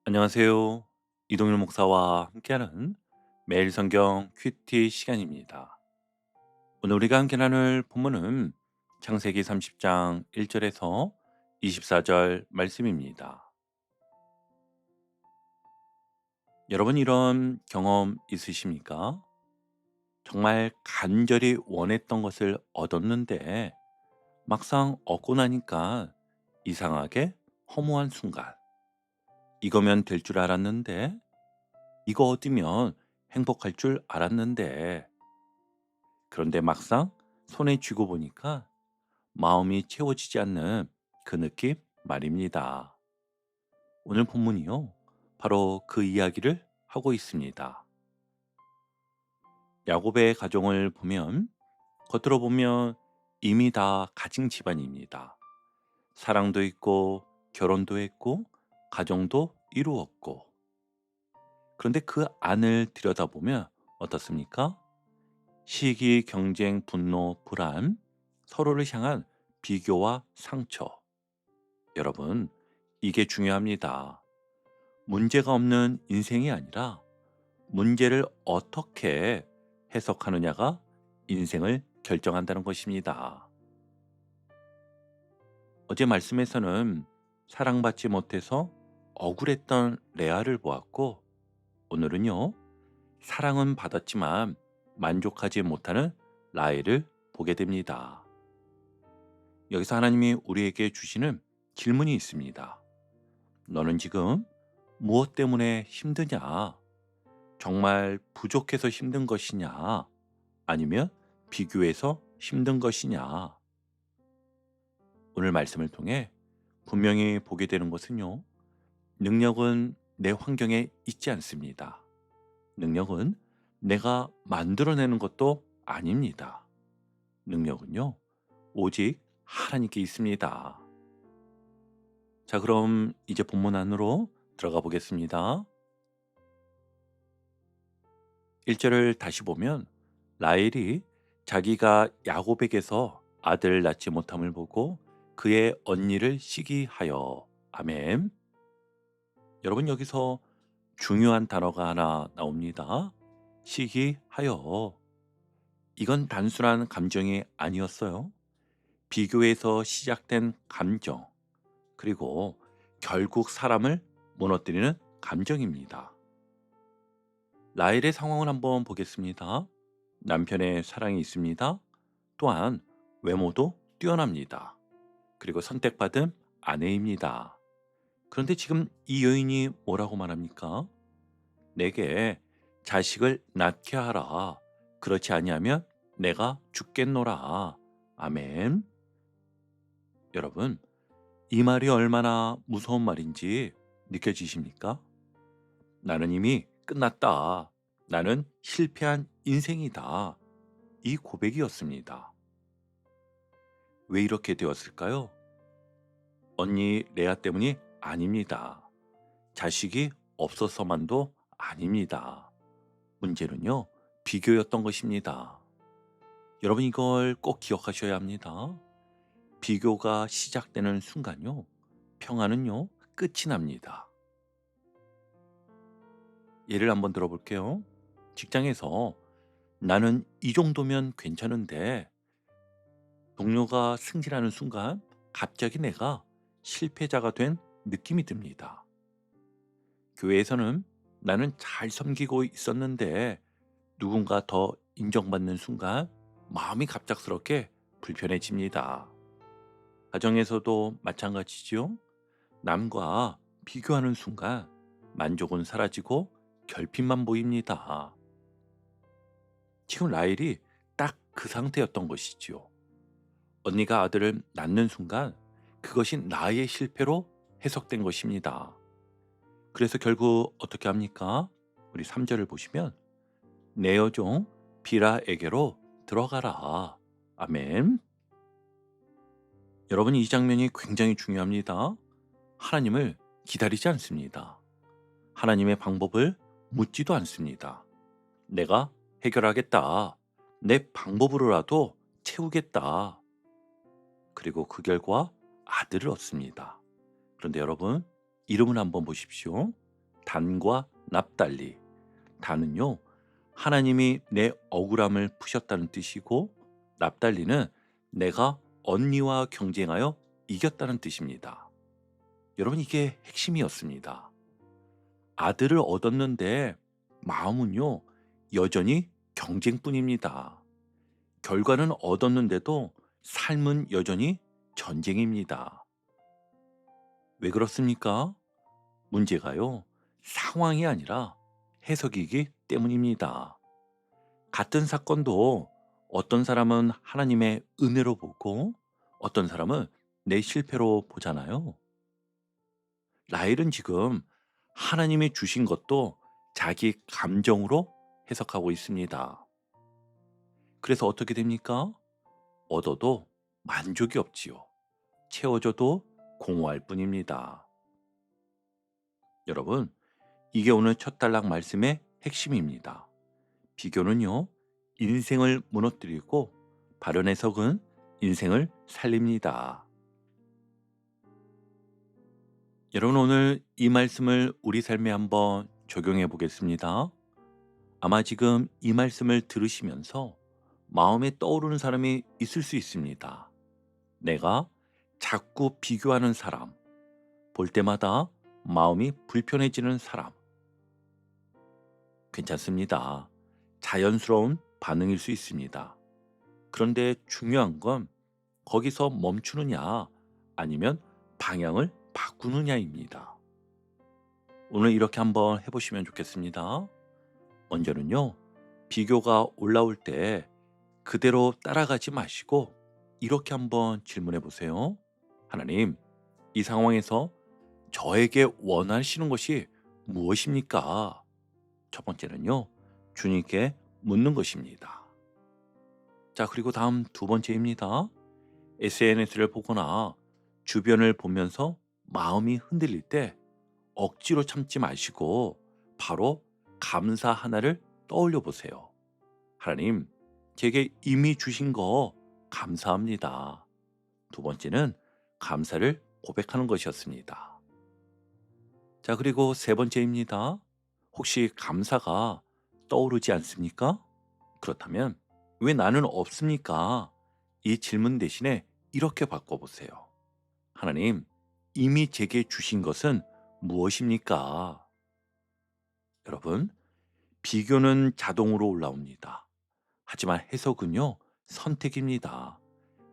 안녕하세요. 이동일 목사와 함께하는 매일 성경 큐티 시간입니다. 오늘 우리가 함께 나눌 본문은 창세기 30장 1절에서 24절 말씀입니다. 여러분 이런 경험 있으십니까? 정말 간절히 원했던 것을 얻었는데 막상 얻고 나니까 이상하게 허무한 순간. 이거면 될 줄 알았는데, 이거 얻으면 행복할 줄 알았는데, 그런데 막상 손에 쥐고 보니까 마음이 채워지지 않는 그 느낌 말입니다. 오늘 본문이요. 바로 그 이야기를 하고 있습니다. 야곱의 가정을 보면 겉으로 보면 이미 다 가진 집안입니다. 사랑도 있고 결혼도 했고 가정도 이루었고, 그런데 그 안을 들여다보면 어떻습니까? 시기, 경쟁, 분노, 불안, 서로를 향한 비교와 상처. 여러분, 이게 중요합니다. 문제가 없는 인생이 아니라 문제를 어떻게 해석하느냐가 인생을 결정한다는 것입니다. 어제 말씀에서는 사랑받지 못해서 억울했던 레아를 보았고, 오늘은요, 사랑은 받았지만 만족하지 못하는 라헬을 보게 됩니다. 여기서 하나님이 우리에게 주시는 질문이 있습니다. 너는 지금 무엇 때문에 힘드냐? 정말 부족해서 힘든 것이냐? 아니면 비교해서 힘든 것이냐? 오늘 말씀을 통해 분명히 보게 되는 것은요, 능력은 내 환경에 있지 않습니다. 능력은 내가 만들어내는 것도 아닙니다. 능력은요, 오직 하나님께 있습니다. 자, 그럼 이제 본문 안으로 들어가 보겠습니다. 1절을 다시 보면 라헬이 자기가 야곱에게서 아들을 낳지 못함을 보고 그의 언니를 시기하여. 아멘. 여러분 여기서 중요한 단어가 하나 나옵니다. 시기하여. 이건 단순한 감정이 아니었어요. 비교에서 시작된 감정, 그리고 결국 사람을 무너뜨리는 감정입니다. 라헬의 상황을 한번 보겠습니다. 남편의 사랑이 있습니다. 또한 외모도 뛰어납니다. 그리고 선택받은 아내입니다. 그런데 지금 이 여인이 뭐라고 말합니까? 내게 자식을 낳게 하라. 그렇지 아니하면 내가 죽겠노라. 아멘. 여러분, 이 말이 얼마나 무서운 말인지 느껴지십니까? 나는 이미 끝났다. 나는 실패한 인생이다. 이 고백이었습니다. 왜 이렇게 되었을까요? 언니 레아 때문이 아닙니다. 자식이 없어서만도 아닙니다. 문제는요, 비교였던 것입니다. 여러분 이걸 꼭 기억하셔야 합니다. 비교가 시작되는 순간요, 평화는요, 끝이 납니다. 예를 한번 들어볼게요. 직장에서 나는 이 정도면 괜찮은데 동료가 승진하는 순간 갑자기 내가 실패자가 된 느낌이 듭니다. 교회에서는 나는 잘 섬기고 있었는데 누군가 더 인정받는 순간 마음이 갑작스럽게 불편해집니다. 가정에서도 마찬가지죠. 남과 비교하는 순간 만족은 사라지고 결핍만 보입니다. 지금 라헬이 딱 그 상태였던 것이지요. 언니가 아들을 낳는 순간 그것이 나의 실패로 해석된 것입니다. 그래서 결국 어떻게 합니까? 우리 3절을 보시면 내 여종 비라에게로 들어가라. 아멘. 여러분 이 장면이 굉장히 중요합니다. 하나님을 기다리지 않습니다. 하나님의 방법을 묻지도 않습니다. 내가 해결하겠다. 내 방법으로라도 채우겠다. 그리고 그 결과 아들을 얻습니다. 그런데 여러분, 이름을 한번 보십시오. 단과 납달리. 단은요, 하나님이 내 억울함을 푸셨다는 뜻이고, 납달리는 내가 언니와 경쟁하여 이겼다는 뜻입니다. 여러분, 이게 핵심이었습니다. 아들을 얻었는데 마음은요, 여전히 경쟁뿐입니다. 결과는 얻었는데도 삶은 여전히 전쟁입니다. 왜 그렇습니까? 문제가요, 상황이 아니라 해석이기 때문입니다. 같은 사건도 어떤 사람은 하나님의 은혜로 보고 어떤 사람은 내 실패로 보잖아요. 라헬은 지금 하나님이 주신 것도 자기 감정으로 해석하고 있습니다. 그래서 어떻게 됩니까? 얻어도 만족이 없지요. 채워줘도 공허할 뿐입니다. 여러분, 이게 오늘 첫 단락 말씀의 핵심입니다. 비교는요, 인생을 무너뜨리고 바른 해석은 인생을 살립니다. 여러분, 오늘 이 말씀을 우리 삶에 한번 적용해 보겠습니다. 아마 지금 이 말씀을 들으시면서 마음에 떠오르는 사람이 있을 수 있습니다. 내가 자꾸 비교하는 사람, 볼 때마다 마음이 불편해지는 사람. 괜찮습니다. 자연스러운 반응일 수 있습니다. 그런데 중요한 건 거기서 멈추느냐 아니면 방향을 바꾸느냐입니다. 오늘 이렇게 한번 해보시면 좋겠습니다. 먼저는요, 비교가 올라올 때 그대로 따라가지 마시고 이렇게 한번 질문해 보세요. 하나님, 이 상황에서 저에게 원하시는 것이 무엇입니까? 첫 번째는요, 주님께 묻는 것입니다. 자, 그리고 다음 두 번째입니다. SNS를 보거나 주변을 보면서 마음이 흔들릴 때 억지로 참지 마시고 바로 감사 하나를 떠올려 보세요. 하나님, 제게 이미 주신 거 감사합니다. 두 번째는 감사를 고백하는 것이었습니다. 자, 그리고 세 번째입니다. 혹시 감사가 떠오르지 않습니까? 그렇다면 왜 나는 없습니까? 이 질문 대신에 이렇게 바꿔보세요. 하나님, 이미 제게 주신 것은 무엇입니까? 여러분, 비교는 자동으로 올라옵니다. 하지만 해석은요, 선택입니다.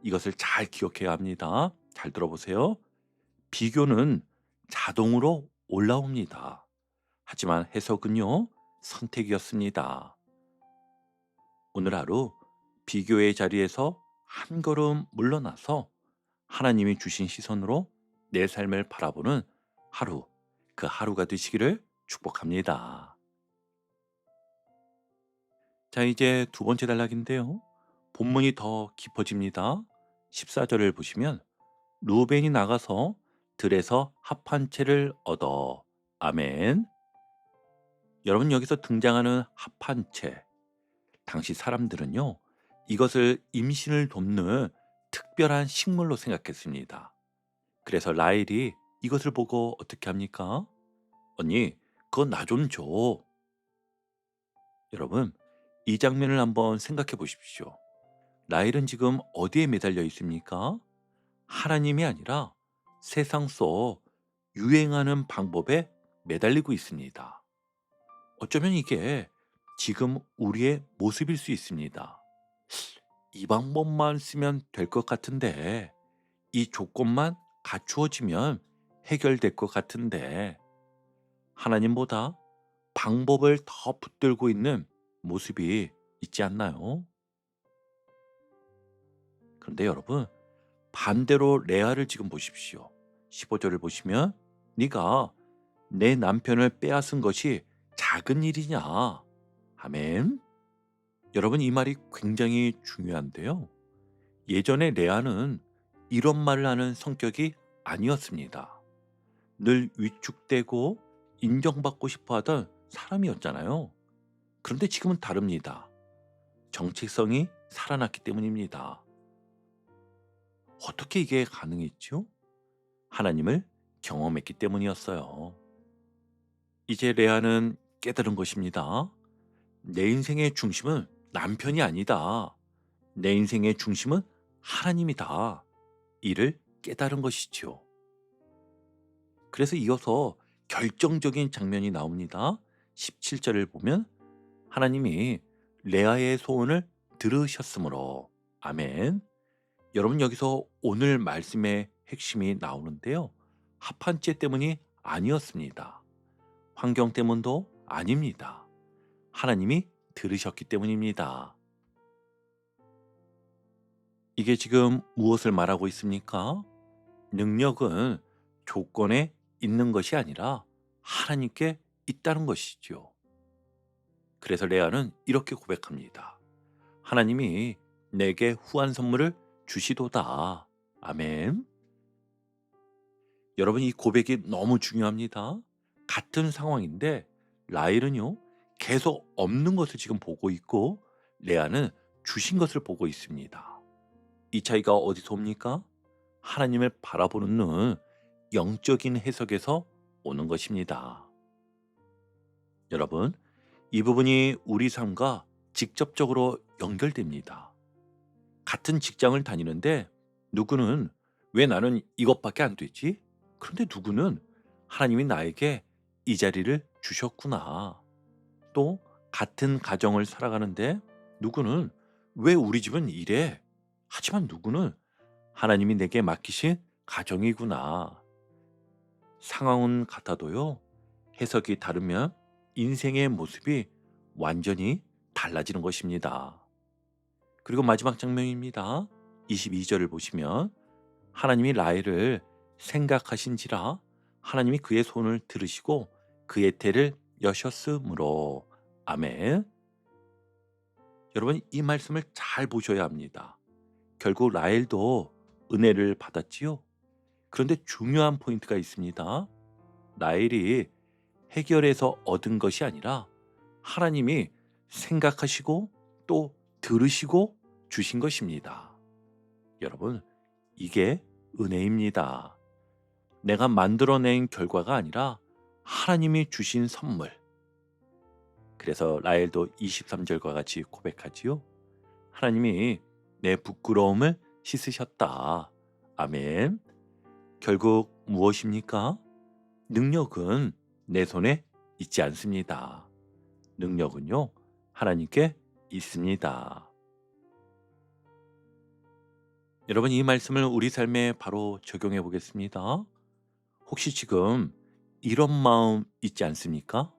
이것을 잘 기억해야 합니다. 잘 들어보세요. 비교는 자동으로 올라옵니다. 하지만 해석은요, 선택이었습니다. 오늘 하루 비교의 자리에서 한 걸음 물러나서 하나님이 주신 시선으로 내 삶을 바라보는 하루, 그 하루가 되시기를 축복합니다. 자, 이제 두 번째 단락인데요. 본문이 더 깊어집니다. 14절을 보시면 루벤이 나가서 들에서 합 한 채를 얻어. 아멘. 여러분, 여기서 등장하는 합 한 채. 당시 사람들은요, 이것을 임신을 돕는 특별한 식물로 생각했습니다. 그래서 라헬이 이것을 보고 어떻게 합니까? 언니, 그거 나 좀 줘. 여러분, 이 장면을 한번 생각해 보십시오. 라헬은 지금 어디에 매달려 있습니까? 하나님이 아니라 세상 속 유행하는 방법에 매달리고 있습니다. 어쩌면 이게 지금 우리의 모습일 수 있습니다. 이 방법만 쓰면 될 것 같은데, 이 조건만 갖추어지면 해결될 것 같은데, 하나님보다 방법을 더 붙들고 있는 모습이 있지 않나요? 그런데 여러분, 반대로 레아를 지금 보십시오. 15절을 보시면 네가 내 남편을 빼앗은 것이 작은 일이냐? 아멘. 여러분, 이 말이 굉장히 중요한데요. 예전에 레아는 이런 말을 하는 성격이 아니었습니다. 늘 위축되고 인정받고 싶어 하던 사람이었잖아요. 그런데 지금은 다릅니다. 정체성이 살아났기 때문입니다. 어떻게 이게 가능했죠? 하나님을 경험했기 때문이었어요. 이제 레아는 깨달은 것입니다. 내 인생의 중심은 남편이 아니다. 내 인생의 중심은 하나님이다. 이를 깨달은 것이지요. 그래서 이어서 결정적인 장면이 나옵니다. 17절을 보면 하나님이 레아의 소원을 들으셨으므로 아멘. 여러분 여기서 오늘 말씀의 핵심이 나오는데요. 합한죄 때문이 아니었습니다. 환경 때문도 아닙니다. 하나님이 들으셨기 때문입니다. 이게 지금 무엇을 말하고 있습니까? 능력은 조건에 있는 것이 아니라 하나님께 있다는 것이죠. 그래서 레아는 이렇게 고백합니다. 하나님이 내게 후한 선물을 주시도다. 아멘. 여러분 이 고백이 너무 중요합니다. 같은 상황인데 라헬은요 계속 없는 것을 지금 보고 있고 레아는 주신 것을 보고 있습니다. 이 차이가 어디서 옵니까? 하나님을 바라보는 눈, 영적인 해석에서 오는 것입니다. 여러분, 이 부분이 우리 삶과 직접적으로 연결됩니다. 같은 직장을 다니는데 누구는 왜 나는 이것밖에 안 되지? 그런데 누구는 하나님이 나에게 이 자리를 주셨구나. 또 같은 가정을 살아가는데 누구는 왜 우리 집은 이래? 하지만 누구는 하나님이 내게 맡기신 가정이구나. 상황은 같아도요. 해석이 다르면 인생의 모습이 완전히 달라지는 것입니다. 그리고 마지막 장면입니다. 22절을 보시면 하나님이 라헬을 생각하신지라 하나님이 그의 손을 들으시고 그의 태를 여셨으므로 아멘. 여러분 이 말씀을 잘 보셔야 합니다. 결국 라헬도 은혜를 받았지요. 그런데 중요한 포인트가 있습니다. 라헬이 해결해서 얻은 것이 아니라 하나님이 생각하시고 또 들으시고 주신 것입니다. 여러분, 이게 은혜입니다. 내가 만들어낸 결과가 아니라 하나님이 주신 선물. 그래서 라헬도 23절과 같이 고백하지요. 하나님이 내 부끄러움을 씻으셨다. 아멘. 결국 무엇입니까? 능력은 내 손에 있지 않습니다. 능력은요, 하나님께 있습니다. 여러분, 이 말씀을 우리 삶에 바로 적용해 보겠습니다. 혹시 지금 이런 마음 있지 않습니까?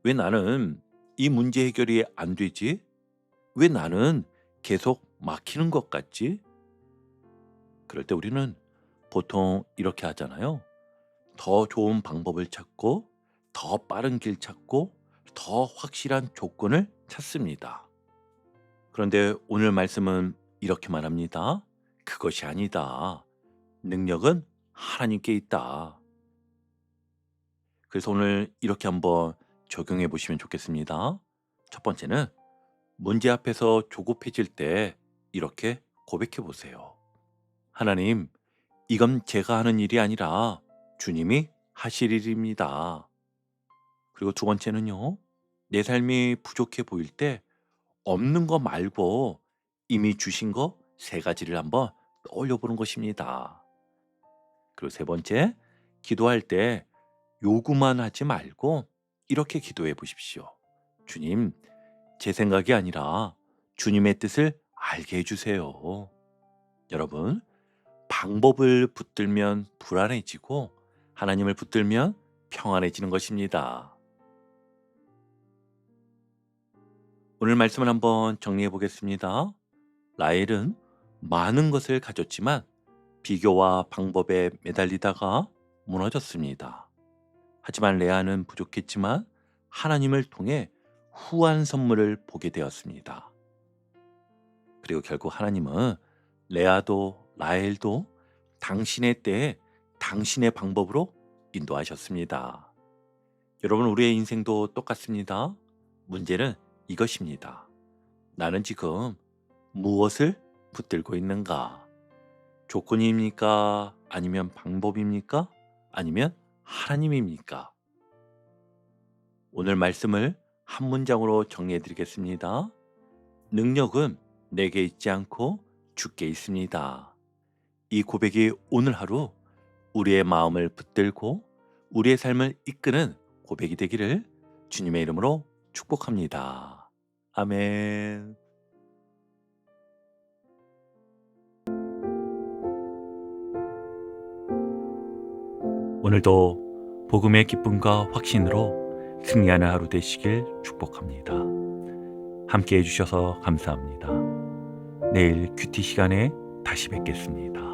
왜 나는 이 문제 해결이 안 되지? 왜 나는 계속 막히는 것 같지? 그럴 때 우리는 보통 이렇게 하잖아요. 더 좋은 방법을 찾고, 더 빠른 길 찾고, 더 확실한 조건을 찾습니다. 그런데 오늘 말씀은 이렇게 말합니다. 그것이 아니다. 능력은 하나님께 있다. 그래서 오늘 이렇게 한번 적용해 보시면 좋겠습니다. 첫 번째는 문제 앞에서 조급해질 때 이렇게 고백해 보세요. 하나님, 이건 제가 하는 일이 아니라 주님이 하실 일입니다. 그리고 두 번째는요, 내 삶이 부족해 보일 때 없는 거 말고 이미 주신 거 세 가지를 한번 떠올려 보는 것입니다. 그리고 세 번째, 기도할 때 요구만 하지 말고 이렇게 기도해 보십시오. 주님, 제 생각이 아니라 주님의 뜻을 알게 해주세요. 여러분, 방법을 붙들면 불안해지고 하나님을 붙들면 평안해지는 것입니다. 오늘 말씀을 한번 정리해 보겠습니다. 라헬은 많은 것을 가졌지만 비교와 방법에 매달리다가 무너졌습니다. 하지만 레아는 부족했지만 하나님을 통해 후한 선물을 보게 되었습니다. 그리고 결국 하나님은 레아도 라헬도 당신의 때에 당신의 방법으로 인도하셨습니다. 여러분 우리의 인생도 똑같습니다. 문제는 이것입니다. 나는 지금 무엇을 붙들고 있는가? 조건입니까? 아니면 방법입니까? 아니면 하나님입니까? 오늘 말씀을 한 문장으로 정리해 드리겠습니다. 능력은 내게 있지 않고 주께 있습니다. 이 고백이 오늘 하루 우리의 마음을 붙들고 우리의 삶을 이끄는 고백이 되기를 주님의 이름으로 축복합니다. 아멘. 오늘도 복음의 기쁨과 확신으로 승리하는 하루 되시길 축복합니다. 함께 해주셔서 감사합니다. 내일 큐티 시간에 다시 뵙겠습니다.